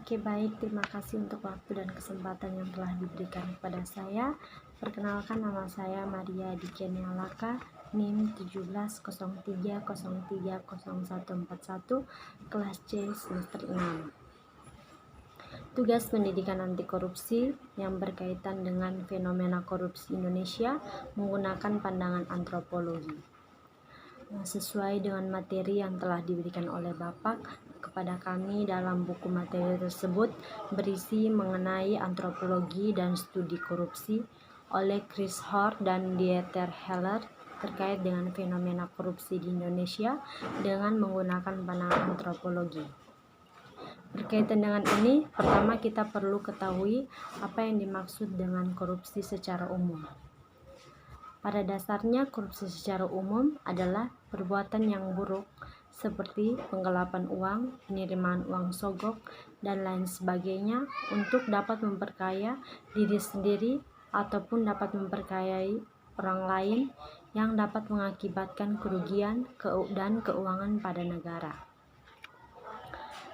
Oke, baik. Terima kasih untuk waktu dan kesempatan yang telah diberikan kepada saya. Perkenalkan, nama saya Maria Dikenia Laka, NIM 1703030141, kelas C semester 6. Tugas pendidikan anti korupsi yang berkaitan dengan fenomena korupsi Indonesia menggunakan pandangan antropologi. Sesuai dengan materi yang telah diberikan oleh Bapak kepada kami dalam buku materi tersebut berisi mengenai antropologi dan studi korupsi oleh Chris Hort dan Dieter Heller terkait dengan fenomena korupsi di Indonesia dengan menggunakan pandangan antropologi. Berkaitan dengan ini, pertama kita perlu ketahui apa yang dimaksud dengan korupsi secara umum. Pada dasarnya, korupsi secara umum adalah perbuatan yang buruk seperti penggelapan uang, penerimaan uang sogok, dan lain sebagainya untuk dapat memperkaya diri sendiri ataupun dapat memperkayai orang lain yang dapat mengakibatkan kerugian dan keuangan pada negara.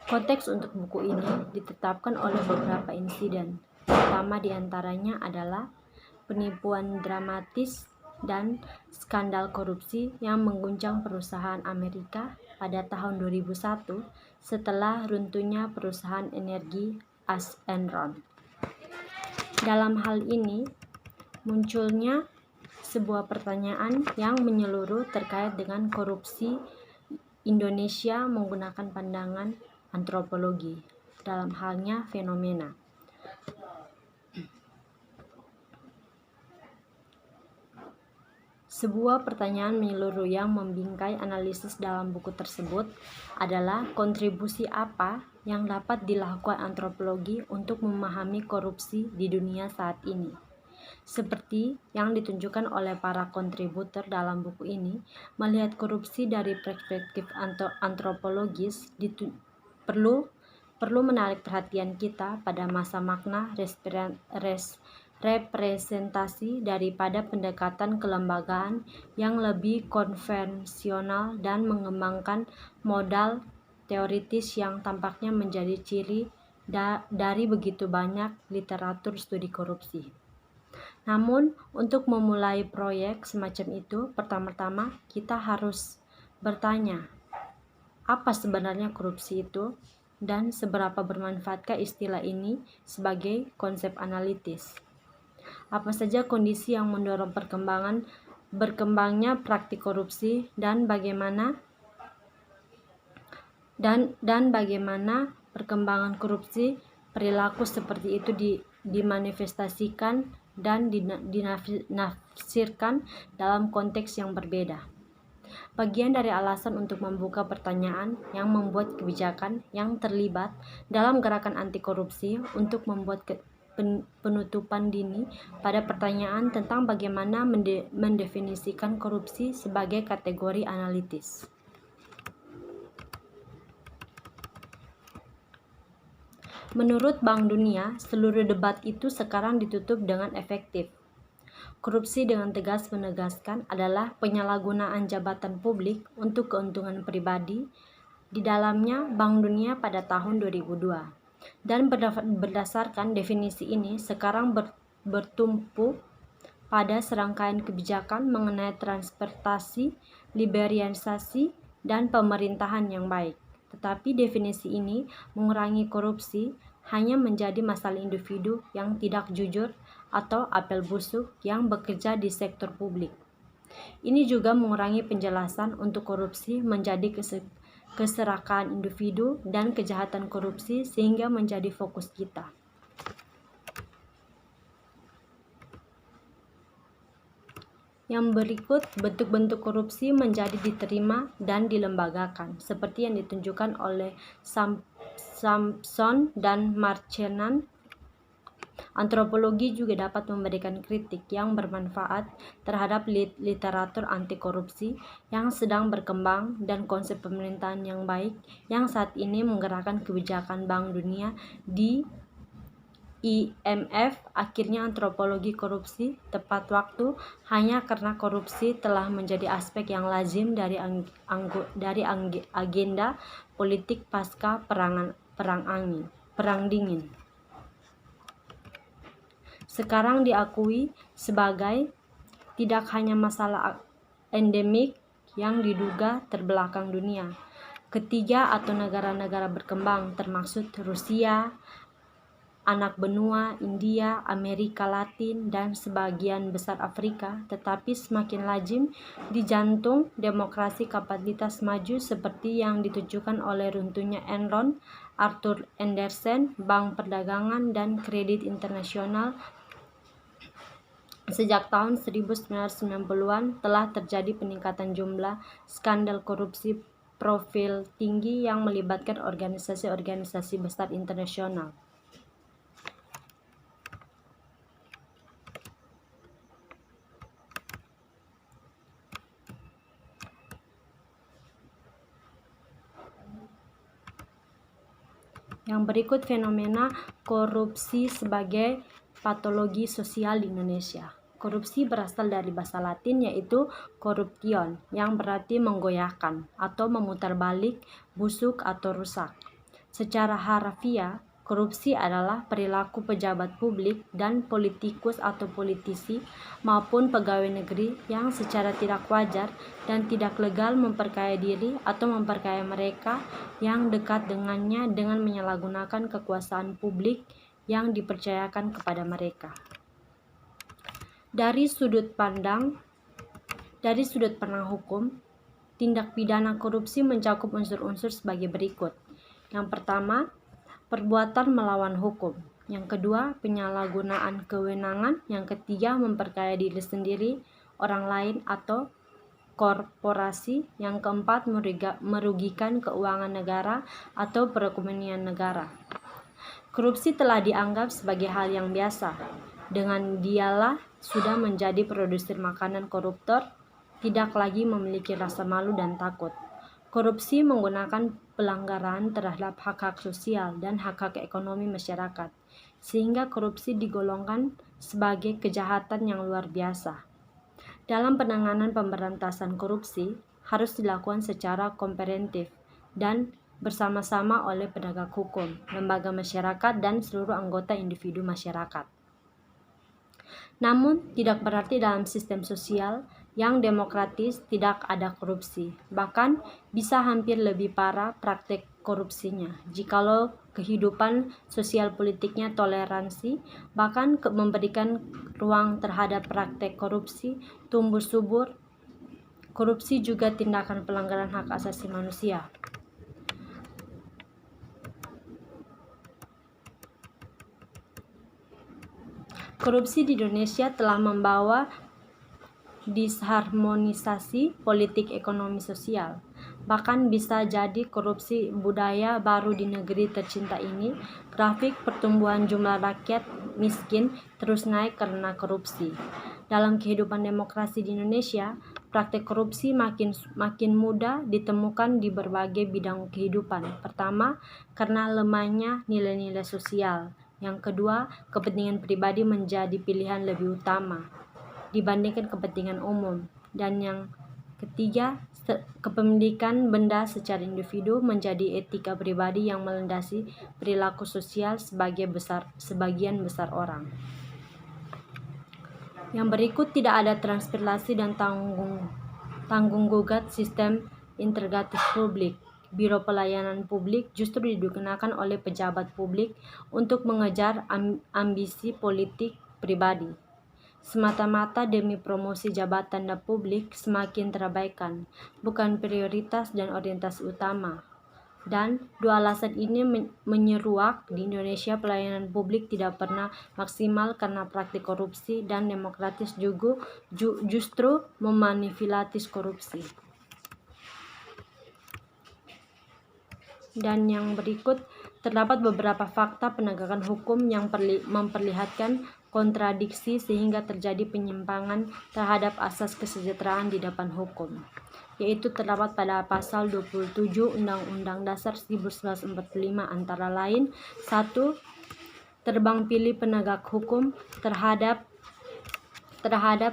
Konteks untuk buku ini ditetapkan oleh beberapa insiden. Pertama diantaranya adalah penipuan dramatis dan skandal korupsi yang mengguncang perusahaan Amerika pada tahun 2001 setelah runtuhnya perusahaan energi Enron. Dalam hal ini, munculnya sebuah pertanyaan yang menyeluruh terkait dengan korupsi Indonesia menggunakan pandangan antropologi, dalam halnya fenomena. Sebuah pertanyaan menyeluruh yang membingkai analisis dalam buku tersebut adalah kontribusi apa yang dapat dilakukan antropologi untuk memahami korupsi di dunia saat ini. Seperti yang ditunjukkan oleh para kontributor dalam buku ini, melihat korupsi dari perspektif antropologis perlu menarik perhatian kita pada masa makna representasi daripada pendekatan kelembagaan yang lebih konvensional dan mengembangkan modal teoritis yang tampaknya menjadi ciri dari begitu banyak literatur studi korupsi. Namun, untuk memulai proyek semacam itu, pertama-tama kita harus bertanya, apa sebenarnya korupsi itu dan seberapa bermanfaatkah istilah ini sebagai konsep analitis? Apa saja kondisi yang mendorong berkembangnya praktik korupsi dan bagaimana perkembangan korupsi perilaku seperti itu dimanifestasikan dan dinafsirkan dalam konteks yang berbeda. Bagian dari alasan untuk membuka pertanyaan yang membuat kebijakan yang terlibat dalam gerakan anti korupsi untuk membuat penutupan dini pada pertanyaan tentang bagaimana mendefinisikan korupsi sebagai kategori analitis. Menurut Bank Dunia, seluruh debat itu sekarang ditutup dengan efektif. Korupsi dengan tegas menegaskan adalah penyalahgunaan jabatan publik untuk keuntungan pribadi. Di dalamnya Bank Dunia pada tahun 2002. Dan berdasarkan definisi ini sekarang bertumpu pada serangkaian kebijakan mengenai transportasi, liberalisasi, dan pemerintahan yang baik. Tetapi definisi ini mengurangi korupsi hanya menjadi masalah individu yang tidak jujur atau apel busuk yang bekerja di sektor publik. Ini juga mengurangi penjelasan untuk korupsi menjadi keserakahan individu dan kejahatan korupsi sehingga menjadi fokus kita. Yang berikut, bentuk-bentuk korupsi menjadi diterima dan dilembagakan, seperti yang ditunjukkan oleh Sampson dan Marchenan. Antropologi juga dapat memberikan kritik yang bermanfaat terhadap literatur anti korupsi yang sedang berkembang dan konsep pemerintahan yang baik yang saat ini menggerakkan kebijakan Bank Dunia di IMF. Akhirnya antropologi korupsi tepat waktu hanya karena korupsi telah menjadi aspek yang lazim dari agenda politik pasca perang angin. Perang Dingin. Sekarang diakui sebagai tidak hanya masalah endemik yang diduga terbelakang dunia ketiga atau negara-negara berkembang termasuk Rusia, anak benua, India, Amerika Latin, dan sebagian besar Afrika, tetapi semakin lazim di jantung demokrasi kapitalitas maju seperti yang ditunjukkan oleh runtuhnya Enron, Arthur Andersen, Bank Perdagangan dan Kredit Internasional. Sejak tahun 1990-an telah terjadi peningkatan jumlah skandal korupsi profil tinggi yang melibatkan organisasi-organisasi besar internasional. Yang berikut fenomena korupsi sebagai patologi sosial di Indonesia. Korupsi berasal dari bahasa Latin yaitu corruption yang berarti menggoyahkan atau memutarbalik, busuk atau rusak. Secara harfiah, korupsi adalah perilaku pejabat publik dan politikus atau politisi maupun pegawai negeri yang secara tidak wajar dan tidak legal memperkaya diri atau memperkaya mereka yang dekat dengannya dengan menyalahgunakan kekuasaan publik yang dipercayakan kepada mereka. Dari sudut pandang hukum, tindak pidana korupsi mencakup unsur-unsur sebagai berikut. Yang pertama, perbuatan melawan hukum. Yang kedua, penyalahgunaan kewenangan. Yang ketiga, memperkaya diri sendiri, orang lain, atau korporasi. Yang keempat, merugikan keuangan negara atau perekonomian negara. Korupsi telah dianggap sebagai hal yang biasa. Dengan dialah sudah menjadi produser makanan koruptor, tidak lagi memiliki rasa malu dan takut. Korupsi menggunakan pelanggaran terhadap hak-hak sosial dan hak-hak ekonomi masyarakat, sehingga korupsi digolongkan sebagai kejahatan yang luar biasa. Dalam penanganan pemberantasan korupsi harus dilakukan secara komprehensif dan bersama-sama oleh penegak hukum, lembaga masyarakat, dan seluruh anggota individu masyarakat. Namun, tidak berarti dalam sistem sosial yang demokratis tidak ada korupsi. Bahkan bisa hampir lebih parah praktek korupsinya. Jikalau kehidupan sosial politiknya toleransi, bahkan memberikan ruang terhadap praktek korupsi tumbuh subur. Korupsi juga tindakan pelanggaran hak asasi manusia. Korupsi di Indonesia telah membawa disharmonisasi politik ekonomi sosial. Bahkan bisa jadi korupsi budaya baru di negeri tercinta ini. Grafik pertumbuhan jumlah rakyat miskin terus naik karena korupsi. Dalam kehidupan demokrasi di Indonesia, praktek korupsi makin mudah ditemukan di berbagai bidang kehidupan. Pertama, karena lemahnya nilai-nilai sosial. Yang kedua, kepentingan pribadi menjadi pilihan lebih utama dibandingkan kepentingan umum. Dan yang ketiga, kepemilikan benda secara individu menjadi etika pribadi yang melandasi perilaku sosial sebagian besar orang. Yang berikut tidak ada transparansi dan tanggung gugat sistem integratif publik. Biro Pelayanan Publik justru digunakan oleh pejabat publik untuk mengejar ambisi politik pribadi, semata-mata demi promosi jabatan dan publik semakin terabaikan, bukan prioritas dan orientasi utama. Dan dua alasan ini menyeruak di Indonesia pelayanan publik tidak pernah maksimal karena praktik korupsi dan demokratis justru memanipulatif korupsi. Dan yang berikut, terdapat beberapa fakta penegakan hukum yang memperlihatkan kontradiksi sehingga terjadi penyimpangan terhadap asas kesejahteraan di depan hukum, yaitu terdapat pada pasal 27 Undang-Undang Dasar 1945 antara lain: 1. Terbang pilih penegak hukum terhadap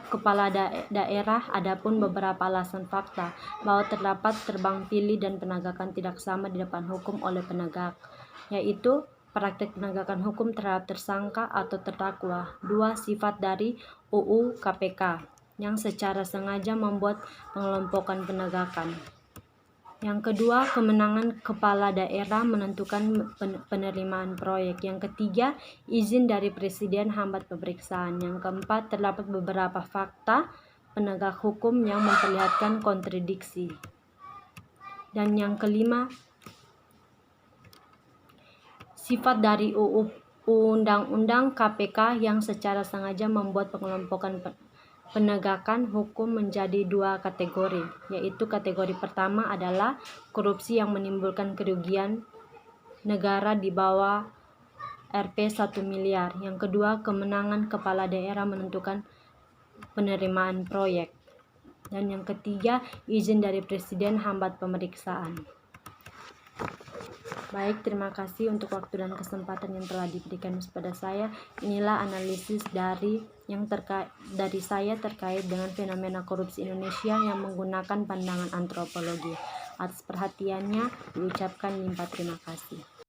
kepala daerah. Adapun beberapa alasan fakta bahwa terdapat terbang pilih dan penegakan tidak sama di depan hukum oleh penegak, yaitu praktek penegakan hukum terhadap tersangka atau terdakwa. 2. Sifat dari UU KPK yang secara sengaja membuat pengelompokan penegakan. Yang kedua, kemenangan kepala daerah menentukan penerimaan proyek. Yang ketiga, izin dari presiden hambat pemeriksaan. Yang keempat, terdapat beberapa fakta penegak hukum yang memperlihatkan kontradiksi. Dan yang kelima, sifat dari Undang-Undang KPK yang secara sengaja membuat pengelompokan penegakan hukum menjadi 2 kategori, yaitu kategori pertama adalah korupsi yang menimbulkan kerugian negara di bawah Rp 1 miliar. Yang kedua, kemenangan kepala daerah menentukan penerimaan proyek. Dan yang ketiga, izin dari presiden hambat pemeriksaan. Baik, terima kasih untuk waktu dan kesempatan yang telah diberikan kepada saya. Inilah analisis dari saya terkait dengan fenomena korupsi Indonesia yang menggunakan pandangan antropologi. Atas perhatiannya diucapkan limpah terima kasih.